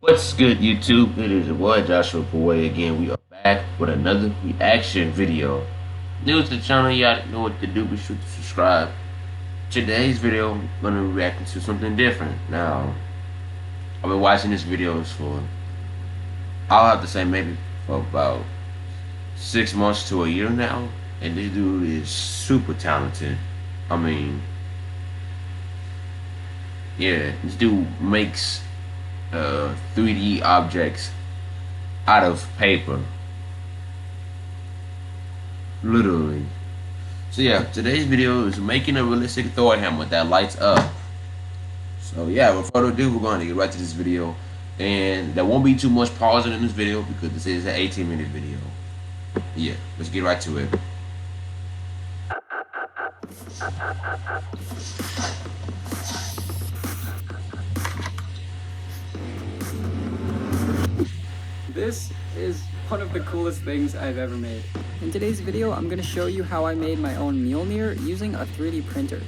What's good, YouTube? It is your boy Joshua Puga again. We are back with another reaction video. New to the channel, you already know what to do. Be sure to subscribe. Today's video, I'm gonna be reacting to something different. Now, I've been watching these videos for, I'll have to say maybe for about 6 months to a year now. And this dude is super talented. I mean, yeah, this dude makes 3D objects out of paper. Literally. So yeah, today's video is making a realistic Thor hammer that lights up. So yeah, without further ado, we're going to get right to this video. And there won't be too much pausing in this video because this is an 18-minute video. Yeah, let's get right to it. This is one of the coolest things I've ever made. In today's video, I'm going to show you how I made my own Mjolnir using a 3D printer.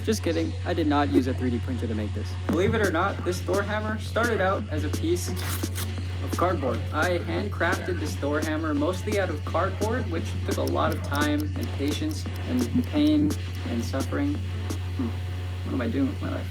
Just kidding, I did not use a 3D printer to make this. Believe it or not, this Thor hammer started out as a piece of cardboard. I handcrafted this Thor hammer mostly out of cardboard, which took a lot of time and patience and pain and suffering. What am I doing with my life?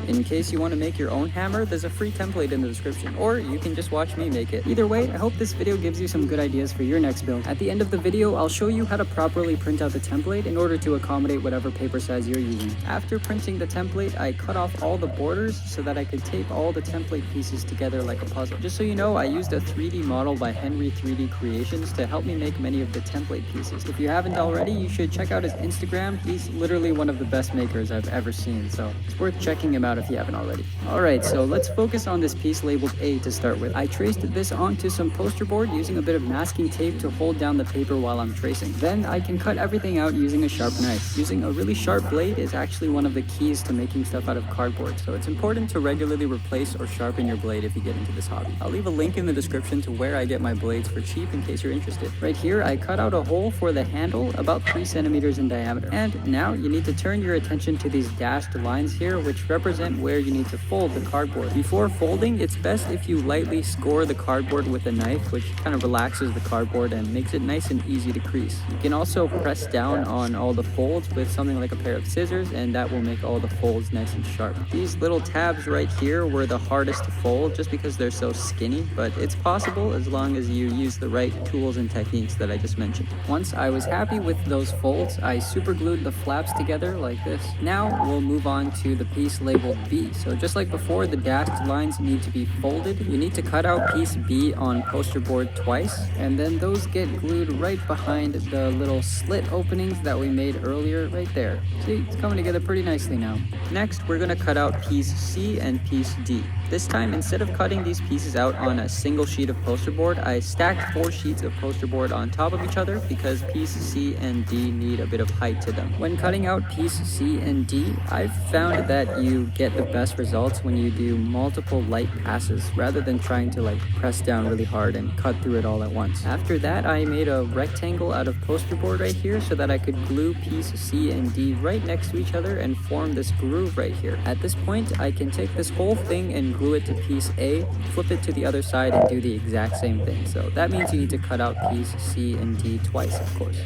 In case you want to make your own hammer, there's a free template in the description, or you can just watch me make it. Either way, I hope this video gives you some good ideas for your next build. At the end of the video, I'll show you how to properly print out the template in order to accommodate whatever paper size you're using. After printing the template, I cut off all the borders so that I could tape all the template pieces together like a puzzle. Just so you know, I used a 3D model by Henry 3D Creations to help me make many of the template pieces. If you haven't already, you should check out his Instagram. He's literally one of the best makers I've ever seen, so it's worth checking him out if you haven't already. Alright, so let's focus on this piece labeled A to start with. I traced this onto some poster board using a bit of masking tape to hold down the paper while I'm tracing. Then I can cut everything out using a sharp knife. Using a really sharp blade is actually one of the keys to making stuff out of cardboard, so it's important to regularly replace or sharpen your blade if you get into this hobby. I'll leave a link in the description to where I get my blades for cheap in case you're interested. Right here, I cut out a hole for the handle about 3 centimeters in diameter. And now you need to turn your attention to these dashed lines here, which represent where you need to fold the cardboard. Before folding, it's best if you lightly score the cardboard with a knife, which kind of relaxes the cardboard and makes it nice and easy to crease. You can also press down on all the folds with something like a pair of scissors, and that will make all the folds nice and sharp. These little tabs right here were the hardest to fold just because they're so skinny, but it's possible as long as you use the right tools and techniques that I just mentioned. Once I was happy with those folds, I super glued the flaps together like this. Now we'll move on to the piece labeled B. So just like before, the dashed lines need to be folded. You need to cut out piece B on poster board twice, and then those get glued right behind the little slit openings that we made earlier right there. See, it's coming together pretty nicely now. Next, we're gonna cut out piece C and piece D. This time, instead of cutting these pieces out on a single sheet of poster board, I stacked 4 sheets of poster board on top of each other because piece C and D need a bit of height to them. When cutting out piece C and D, I've found that you get the best results when you do multiple light passes rather than trying to press down really hard and cut through it all at once. After that, I made a rectangle out of poster board right here so that I could glue piece C and D right next to each other and form this groove right here. At this point, I can take this whole thing and glue it to piece A, flip it to the other side, and do the exact same thing. So that means you need to cut out piece C and D twice, of course.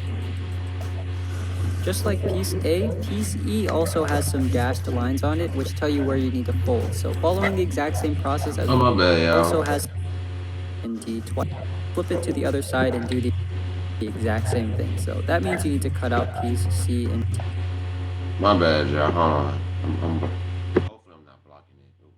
Just like piece A, piece E also has some dashed lines on it which tell you where you need to fold. So following the exact same process as my bad, y'all. also has and D twice. Flip it to the other side and do the exact same thing. So that means you need to cut out piece C and D. My bad, y'all. Hold on. Hopefully I'm not blocking it. Oops.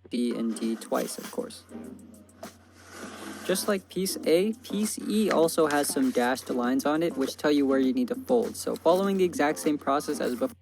B and D twice, of course. Just like piece A, piece E also has some dashed lines on it which tell you where you need to fold. So following the exact same process as before,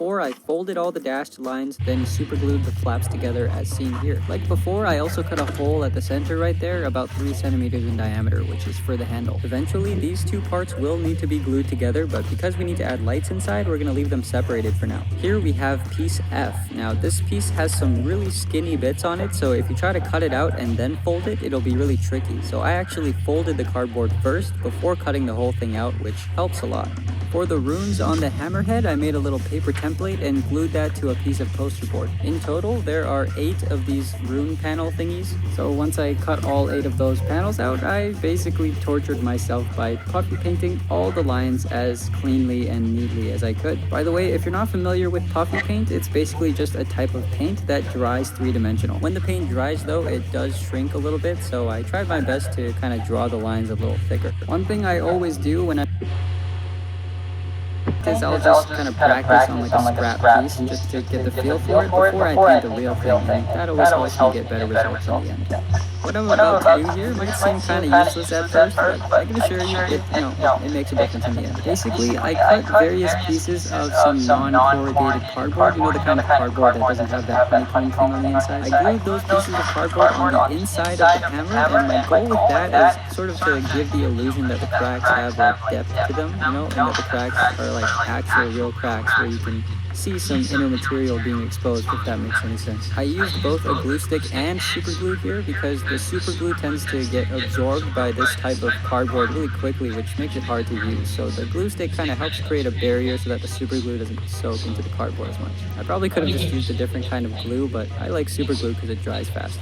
before, I folded all the dashed lines, then super glued the flaps together as seen here. Like before, I also cut a hole at the center right there, about 3 centimeters in diameter, which is for the handle. Eventually, these two parts will need to be glued together, but because we need to add lights inside, we're going to leave them separated for now. Here we have piece F. Now this piece has some really skinny bits on it, so if you try to cut it out and then fold it, it'll be really tricky. So I actually folded the cardboard first before cutting the whole thing out, which helps a lot. For the runes on the hammerhead, I made a little paper template and glued that to a piece of poster board. In total, there are 8 of these rune panel thingies. So once I cut all 8 of those panels out, I basically tortured myself by puffy painting all the lines as cleanly and neatly as I could. By the way, if you're not familiar with puffy paint, it's basically just a type of paint that dries 3-dimensional. When the paint dries though, it does shrink a little bit, so I tried my best to kind of draw the lines a little thicker. One thing I always do when I'll just kind of practice on like a scrap piece just to get the feel for it before I paint the real thing, and that always helps me get better results in the end. What I'm about to do here might seem kind of useless at first, but I can assure you it makes a difference in the end. Basically, I cut various pieces of some non-corrugated cardboard, the kind of cardboard that doesn't have that honeycomb thing on the inside. I glued those pieces of cardboard on the inside of the hammer, and my goal with that is sort of to give the illusion that the cracks have like depth to them, and that the cracks are like actual real cracks where you can see some inner material being exposed, if that makes any sense. I used both a glue stick and super glue here because the super glue tends to get absorbed by this type of cardboard really quickly, which makes it hard to use. So the glue stick kind of helps create a barrier so that the super glue doesn't soak into the cardboard as much. I probably could have just used a different kind of glue, but I like super glue because it dries fast.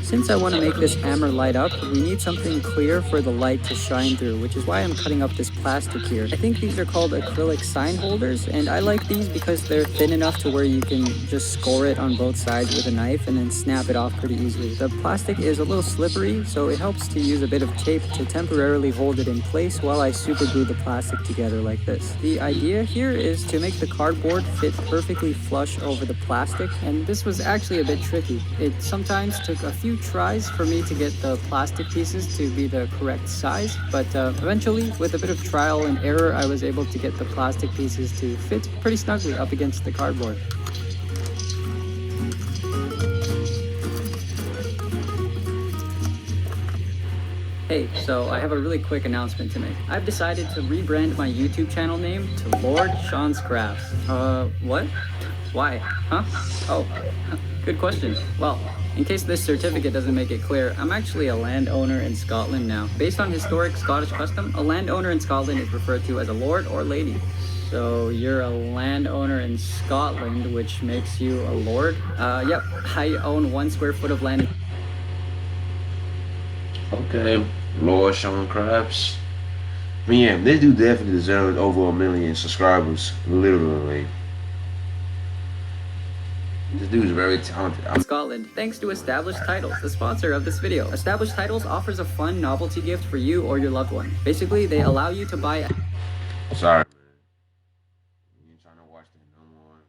Since I want to make this hammer light up, we need something clear for the light to shine through, which is why I'm cutting up this plastic here. I think these are called acrylic sign holders, and I like these because they're thin enough to where you can just score it on both sides with a knife and then snap it off pretty easily. The plastic is a little slippery, so it helps to use a bit of tape to temporarily hold it in place while I super glue the plastic together like this. The idea here is to make the cardboard fit perfectly flush over the plastic, and this was actually a bit tricky. It sometimes took a few tries for me to get the plastic pieces to be the correct size, but eventually, with a bit of trial and error, I was able to get the plastic pieces to fit pretty snugly up against the cardboard. Hey, so I have a really quick announcement to make. I've decided to rebrand my YouTube channel name to Lord Sean's Crafts. What? Why? Huh? Oh, good question. Well, in case this certificate doesn't make it clear, I'm actually a landowner in Scotland now. Based on historic Scottish custom, a landowner in Scotland is referred to as a lord or lady. So you're a landowner in Scotland, which makes you a lord? Yep, I own 1 square foot of land. Okay, Lord Sean Krabs. But yeah, this dude definitely deserves over 1 million subscribers, literally. This dude's very talented. Scotland, thanks to Established Titles, the sponsor of this video. Established Titles offers a fun novelty gift for you or your loved one. Basically, they allow you to buy Sorry, man. You ain't trying to watch that no more.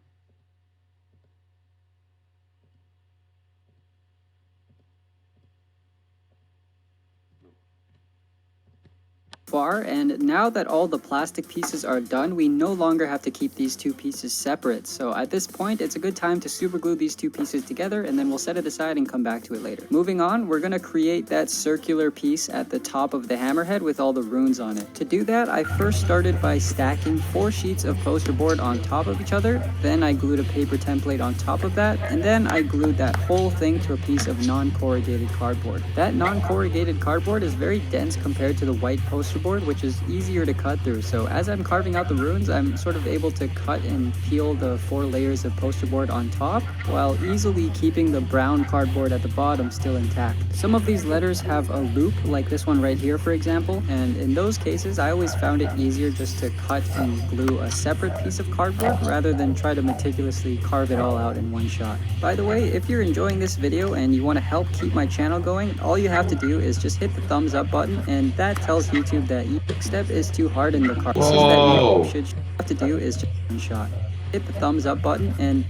far, and now that all the plastic pieces are done, we no longer have to keep these 2 pieces separate. So at this point, it's a good time to super glue these 2 pieces together, and then we'll set it aside and come back to it later. Moving on, we're gonna create that circular piece at the top of the hammerhead with all the runes on it. To do that, I first started by stacking 4 sheets of poster board on top of each other, then I glued a paper template on top of that, and then I glued that whole thing to a piece of non-corrugated cardboard. That non-corrugated cardboard is very dense compared to the white poster board, which is easier to cut through. So as I'm carving out the runes, I'm sort of able to cut and peel the 4 layers of poster board on top, while easily keeping the brown cardboard at the bottom still intact. Some of these letters have a loop, like this one right here, for example, and in those cases, I always found it easier just to cut and glue a separate piece of cardboard rather than try to meticulously carve it all out in one shot. By the way, if you're enjoying this video and you want to help keep my channel going, all you have to do is just hit the thumbs up button, and that tells YouTube that each step is too hard in the car. Pieces that you should have to do is just one shot. Hit the thumbs up button and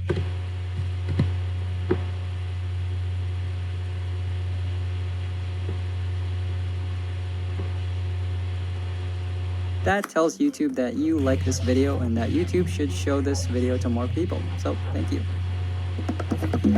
That tells YouTube that you like this video and that YouTube should show this video to more people. So thank you.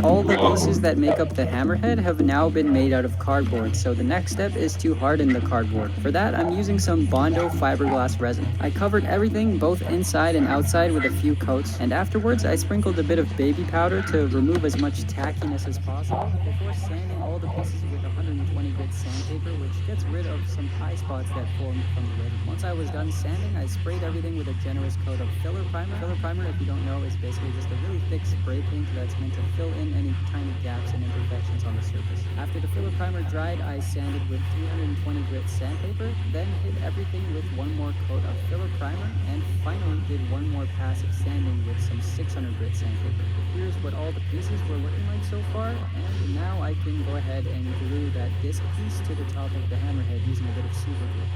All the pieces that make up the hammerhead have now been made out of cardboard, so the next step is to harden the cardboard. For that, I'm using some Bondo fiberglass resin. I covered everything, both inside and outside, with a few coats, and afterwards I sprinkled a bit of baby powder to remove as much tackiness as possible before sanding all the pieces with 120 grit sandpaper, which gets rid of some high spots that formed from the resin. Once I was done sanding, I sprayed everything with a generous coat of filler primer. Filler primer, if you don't know, is basically just a really thick spray paint that's meant to fill in any tiny gaps and imperfections on the surface. After the filler primer dried, I sanded with 320 grit sandpaper, then hit everything with one more coat of filler primer, and finally did one more pass of sanding with some 600 grit sandpaper. Here's what all the pieces were looking like so far, and now I can go ahead and glue that disc piece to the top of the hammerhead using a bit of super glue.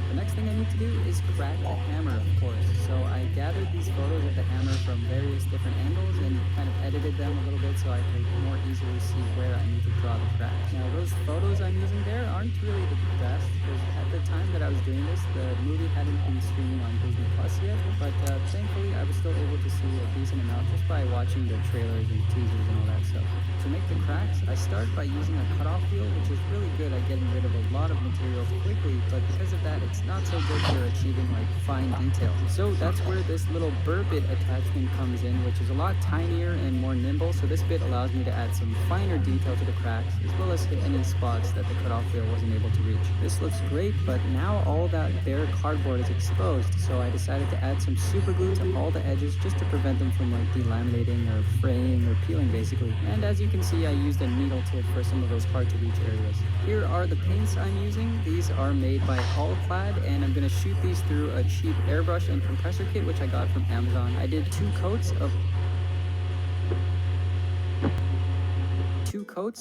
The next thing I need to do is crack the hammer, of course. So I gathered these photos of the hammer from various different angles and kind of edited them a little bit so I could more easily see where I need to draw the cracks. Now those photos I'm using there aren't really the best because at the time that I was doing this, the movie hadn't been streaming on Disney Plus yet, but thankfully I was still able to see a decent amount just by watching the trailers and teasers and all that stuff. To make the cracks, I start by using a cutoff wheel, which is really good at getting rid of a lot of materials quickly, but because of that, it's not so good for achieving like fine detail. So that's where this little burr bit attachment comes in, which is a lot tinier and more nimble, so this bit allows me to add some finer detail to the cracks, as well as hit any spots that the cutoff wheel wasn't able to reach. This looks great, but now all that bare cardboard is exposed, so I decided to add some super glue to all the edges just to prevent them from like delaminating or fraying or peeling basically. And as you can see, I used a needle tip for some of those hard to reach areas. Here are the paints I'm using. These are made by Allclad, and I'm going to shoot these through a cheap airbrush and compressor kit which I got from Amazon. I did two coats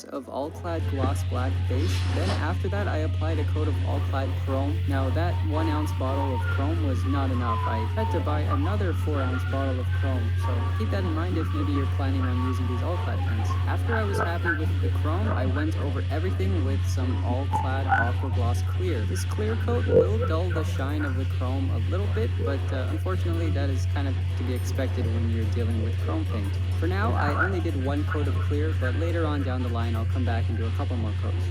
of Allclad gloss black base. Then after that I applied a coat of Allclad chrome. Now that 1 ounce bottle of chrome was not enough. I had to buy another 4 ounce bottle of chrome, so keep that in mind if maybe you're planning on using these Allclad paints. After I was happy with the chrome, I went over everything with some Allclad aqua gloss clear. This clear coat will dull the shine of the chrome a little bit, but unfortunately that is kind of to be expected when you're dealing with chrome paint. For now, I only did one coat of clear, but later on down the line I'll come back and do a couple more coats.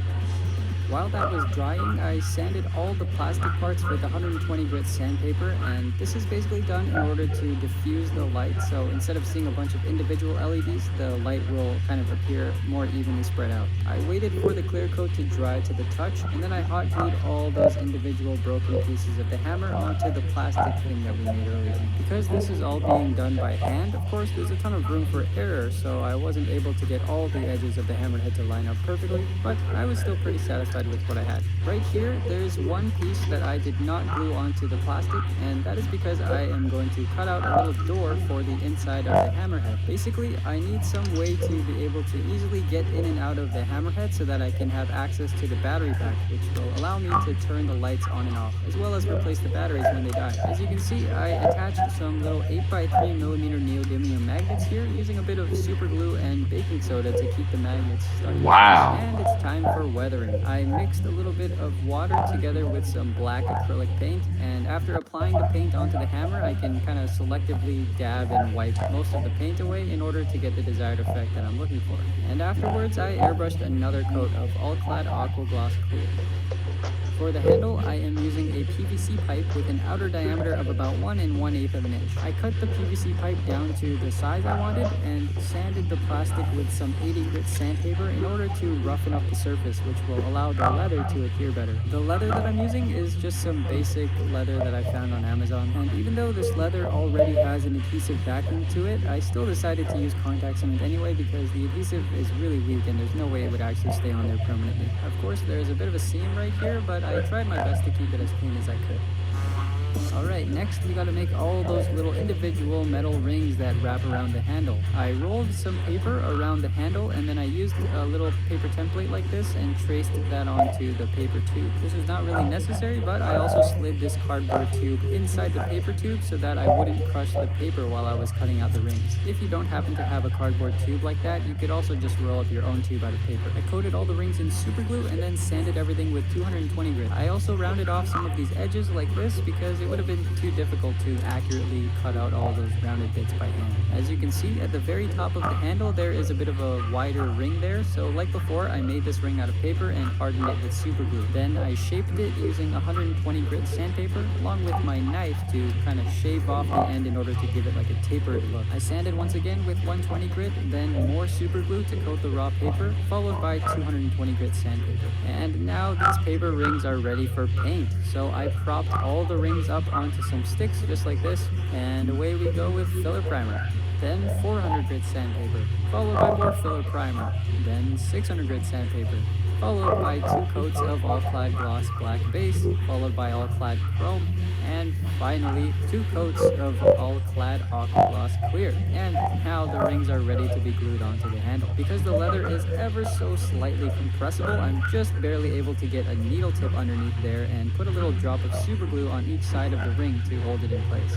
While that was drying, I sanded all the plastic parts with 120 grit sandpaper, and this is basically done in order to diffuse the light, so instead of seeing a bunch of individual LEDs, the light will kind of appear more evenly spread out. I waited for the clear coat to dry to the touch, and then I hot glued all those individual broken pieces of the hammer onto the plastic thing that we made earlier. Because this is all being done by hand, of course there's a ton of room for error, so I wasn't able to get all the edges of the hammerhead to line up perfectly, but I was still pretty satisfied with what I had. Right here, there's one piece that I did not glue onto the plastic, and that is because I am going to cut out a little door for the inside of the hammerhead. Basically, I need some way to be able to easily get in and out of the hammerhead so that I can have access to the battery pack, which will allow me to turn the lights on and off, as well as replace the batteries when they die. As you can see, I attached some little 8x3mm neodymium magnets here using a bit of super glue and baking soda to keep the magnets stuck. Wow. And it's time for weathering. I mixed a little bit of water together with some black acrylic paint, and after applying the paint onto the hammer, I can kind of selectively dab and wipe most of the paint away in order to get the desired effect that I'm looking for. And afterwards, I airbrushed another coat of Allclad Aqua Gloss Clear. For the handle, I am using a PVC pipe with an outer diameter of about 1 1/8 of an inch. I cut the PVC pipe down to the size I wanted and sanded the plastic with some 80 grit sandpaper in order to roughen up the surface, which will allow the leather to adhere better. The leather that I'm using is just some basic leather that I found on Amazon, and even though this leather already has an adhesive backing to it, I still decided to use contact cement anyway because the adhesive is really weak and there's no way it would actually stay on there permanently. Of course, there's a bit of a seam right here, but I tried my best to keep it as clean as I could. Alright, next we gotta make all those little individual metal rings that wrap around the handle. I rolled some paper around the handle and then I used a little paper template like this and traced that onto the paper tube. This is not really necessary, but I also slid this cardboard tube inside the paper tube so that I wouldn't crush the paper while I was cutting out the rings. If you don't happen to have a cardboard tube like that, you could also just roll up your own tube out of paper. I coated all the rings in super glue and then sanded everything with 220 grit. I also rounded off some of these edges like this because it would have been too difficult to accurately cut out all those rounded bits by hand. As you can see, at the very top of the handle there is a bit of a wider ring there, so like before I made this ring out of paper and hardened it with super glue. Then I shaped it using 120 grit sandpaper along with my knife to kind of shave off the end in order to give it like a tapered look. I sanded once again with 120 grit, then more super glue to coat the raw paper, followed by 220 grit sandpaper. And now these paper rings are ready for paint, so I propped all the rings up onto some sticks just like this, and away we go with filler primer. Then 400 grit sandpaper, followed by more filler primer, then 600 grit sandpaper, followed by 2 coats of all-clad gloss black base, followed by all-clad chrome, and finally 2 coats of all-clad aqua gloss clear. And now the rings are ready to be glued onto the handle. Because the leather is ever so slightly compressible, I'm just barely able to get a needle tip underneath there and put a little drop of super glue on each side of the ring to hold it in place.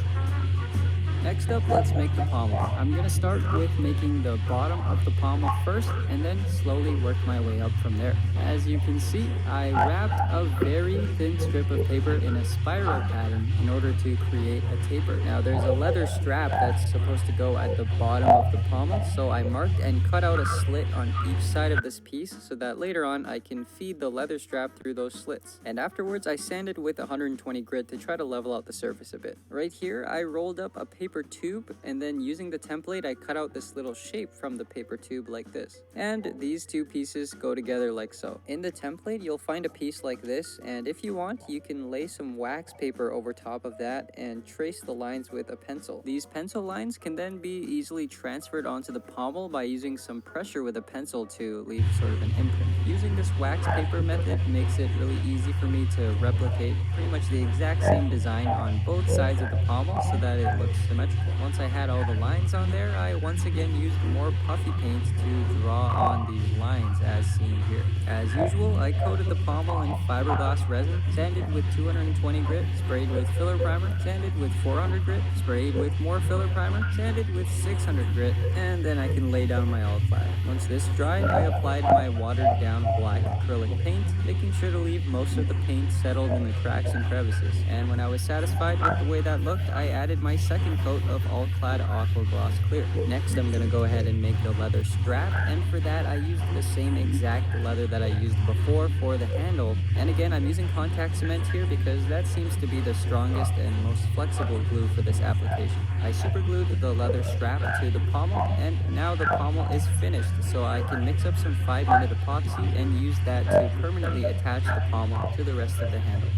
Next up, let's make the pommel. I'm going to start with making the bottom of the pommel first and then slowly work my way up from there. As you can see, I wrapped a very thin strip of paper in a spiral pattern in order to create a taper. Now there's a leather strap that's supposed to go at the bottom of the pommel, so I marked and cut out a slit on each side of this piece so that later on I can feed the leather strap through those slits. And afterwards I sanded with 120 grit to try to level out the surface a bit. Right here I rolled up a paper tube, and then using the template I cut out this little shape from the paper tube like this. And these two pieces go together like so. In the template you'll find a piece like this, and if you want you can lay some wax paper over top of that and trace the lines with a pencil. These pencil lines can then be easily transferred onto the pommel by using some pressure with a pencil to leave sort of an imprint. Using this wax paper method makes it really easy for me to replicate pretty much the exact same design on both sides of the pommel so that it looks symmetrical. Once I had all the lines on there, I once again used more puffy paint to draw on these lines as seen here. As usual, I coated the pommel in fiberglass resin, sanded with 220 grit, sprayed with filler primer, sanded with 400 grit, sprayed with more filler primer, sanded with 600 grit, and then I can lay down my all-clad. Once this dried, I applied my watered down black acrylic paint, making sure to leave most of the paint settled in the cracks and crevices. And when I was satisfied with the way that looked, I added my second coat of all-clad aqua gloss clear. Next I'm going to go ahead and make the leather strap, and for that I used the same exact leather that I used before for the handle. And again, I'm using contact cement here because that seems to be the strongest and most flexible glue for this application. I super glued the leather strap to the pommel, and now the pommel is finished, so I can mix up some 5-minute epoxy and use that to permanently attach the pommel to the rest of the handle.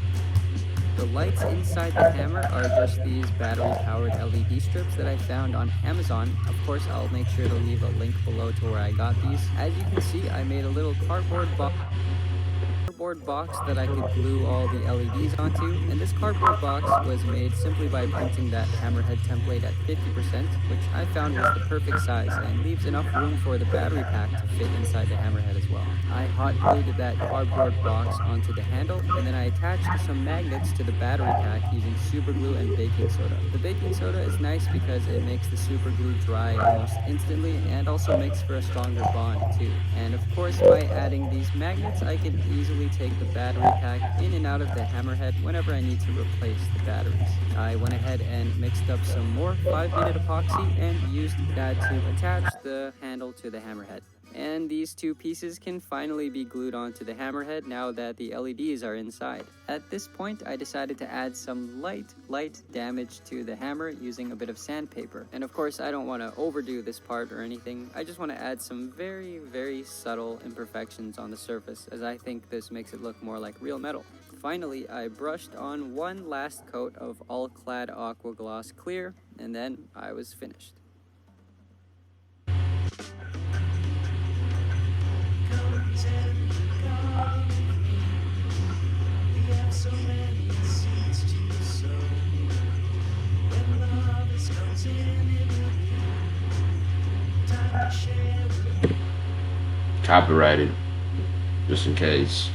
The lights inside the hammer are just these battery-powered LED strips that I found on Amazon. Of course, I'll make sure to leave a link below to where I got these. As you can see, I made a little cardboard box that I could glue all the LEDs onto, and this cardboard box was made simply by printing that hammerhead template at 50%, which I found was the perfect size and leaves enough room for the battery pack to fit inside the hammerhead as well. I hot glued that cardboard box onto the handle, and then I attached some magnets to the battery pack using super glue and baking soda. The baking soda is nice because it makes the super glue dry almost instantly and also makes for a stronger bond too. And of course, by adding these magnets, I can easily take the battery pack in and out of the hammerhead whenever I need to replace the batteries. I went ahead and mixed up some more 5-minute epoxy and used that to attach the handle to the hammerhead. And these two pieces can finally be glued onto the hammerhead now that the LEDs are inside. At this point, I decided to add some light damage to the hammer using a bit of sandpaper. And of course, I don't want to overdo this part or anything. I just want to add some very subtle imperfections on the surface, as I think this makes it look more like real metal. Finally, I brushed on one last coat of all-clad aqua gloss clear, and then I was finished. So many seeds to sow. copyrighted, just in case.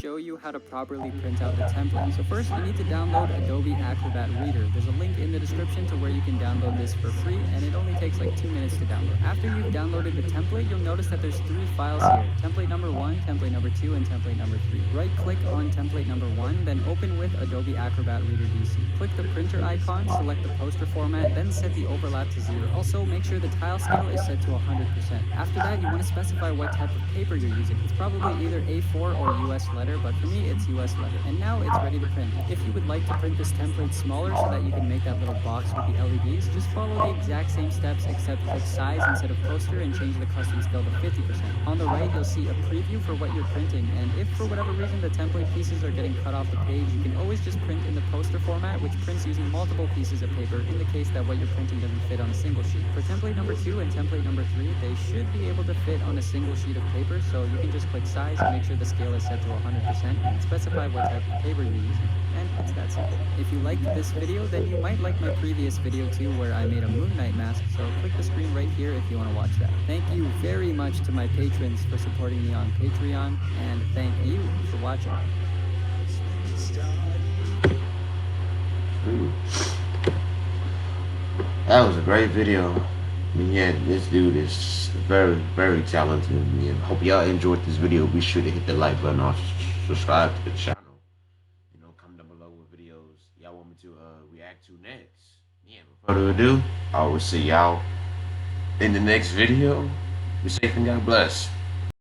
Show you how to properly print out the template. So first, you need to download Adobe Acrobat Reader. There's a link in the description to where you can download this for free, and it only takes like 2 minutes to download. After you've downloaded the template, you'll notice that there's 3 files here: template number 1, template number 2, and template number 3. Right-click on template number 1, then open with Adobe Acrobat Reader DC. Click the printer icon, select the poster format, then set the overlap to 0. Also, make sure the tile scale is set to 100%. After that, you want to specify what type of paper you're using. It's probably either A4 or US letter, but for me it's US letter. And now it's ready to print. If you would like to print this template smaller so that you can make that little box with the LEDs, just follow the exact same steps except click size instead of poster and change the custom scale to 50%. On the right, you'll see a preview for what you're printing, and if for whatever reason the template pieces are getting cut off the page, you can always just print in the poster format, which prints using multiple pieces of paper in the case that what you're printing doesn't fit on a single sheet. For template number 2 and template number 3, they should be able to fit on a single sheet of paper, so you can just click size and make sure the scale is set to 100% and specify what type of paper you're using. And it's that simple. If you liked this video, then you might like my previous video too, where I made a Moon Knight mask, so click the screen right here if you want to watch that. Thank you very much to my patrons for supporting me on Patreon, and thank you for watching. Ooh. That was a great video. I mean, yeah, this dude is very, very talented. I mean, hope y'all enjoyed this video. Be sure to hit the like button or subscribe to the channel. You know, comment down below what videos y'all want me to react to next. Yeah, without further ado, I will see y'all in the next video. Be safe and God bless.